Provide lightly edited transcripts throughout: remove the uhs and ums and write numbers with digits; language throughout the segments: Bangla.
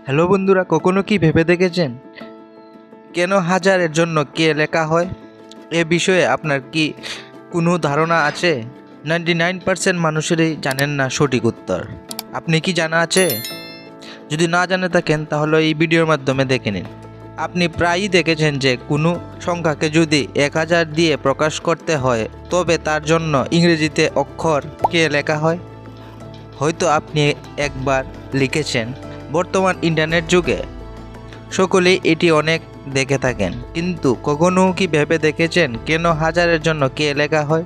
হ্যালো বন্ধুরা, কখনো কি ভেবে দেখেছেন কেন হাজারের জন্য কে লেখা হয়? এ বিষয়ে আপনার কি কোনো ধারণা আছে? 99% মানুষেরই জানেন না সঠিক উত্তর। আপনি কি জানা আছে? যদি না জানে থাকেন তাহলে এই ভিডিওর মাধ্যমে দেখে নিন। আপনি প্রায়ই দেখেছেন যে কোনো সংখ্যাকে যদি 1000 দিয়ে প্রকাশ করতে হয় তবে তার জন্য ইংরেজিতে অক্ষর কে লেখা হয়। হয়তো আপনি একবার লিখেছেন। বর্তমান ইন্টারনেট যুগে সকলেই এটি অনেক দেখে থাকেন, কিন্তু কখনো কি ভেবে দেখেছেন কেন হাজারের জন্য কে লেখা হয়?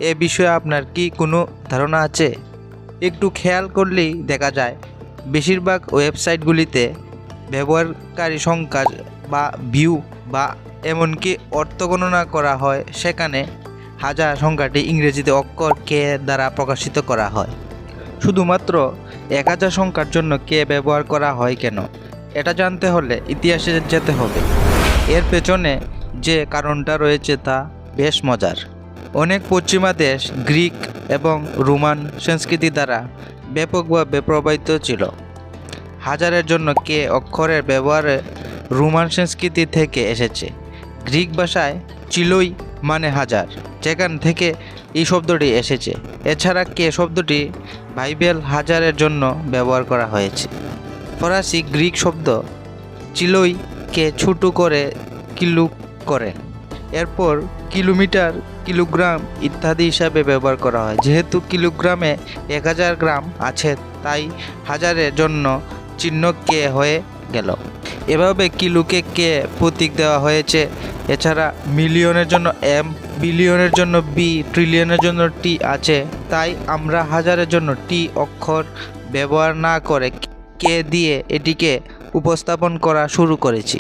এ বিষয়ে আপনার কি কোনো ধারণা আছে? একটু খেয়াল করলেই দেখা যায় বেশিরভাগ ওয়েবসাইটগুলিতে ব্যবহারকারী সংখ্যা বা ভিউ বা এমনকি অর্থ গণনা করা হয়, সেখানে হাজার সংখ্যাটি ইংরেজিতে অক্ষর কে দ্বারা প্রকাশিত করা হয়। শুধুমাত্র 1000 সংখ্যার জন্য কে ব্যবহার করা হয় কেন, এটা জানতে হলে ইতিহাসে যেতে হবে। এর পেছনে যে কারণটা রয়েছে তা বেশ মজার। অনেক পশ্চিমা দেশ গ্রিক এবং রোমান সংস্কৃতি দ্বারা ব্যাপকভাবে প্রভাবিত ছিল। হাজারের জন্য কে অক্ষরের ব্যবহারে রোমান সংস্কৃতি থেকে এসেছে। গ্রিক ভাষায় চিলোই মানে হাজার, যেখান থেকে এই শব্দটি এসেছে। এছাড়া কে শব্দটি বাইবেল হাজারের জন্য ব্যবহার করা হয়েছে। ফরাসি গ্রিক শব্দ চিলোই কে ছোট করে কিলো করে, এরপর কিলোমিটার, কিলোগ্রাম ইত্যাদি হিসাবে ব্যবহার করা হয়। যেহেতু কিলোগ্রামে 1000 গ্রাম আছে, তাই হাজারের জন্য চিহ্ন কে হয়ে গেল। এভাবে কিলোকে কে প্রতীক দেওয়া হয়েছে। এছাড়া মিলিয়নের জন্য এম, বিলিয়নের জন্য বি, ট্রিলিয়নের জন্য টি আছে। তাই আমরা হাজারের জন্য টি অক্ষর ব্যবহার না করে কে দিয়ে এটিকে উপস্থাপন করা শুরু করেছি।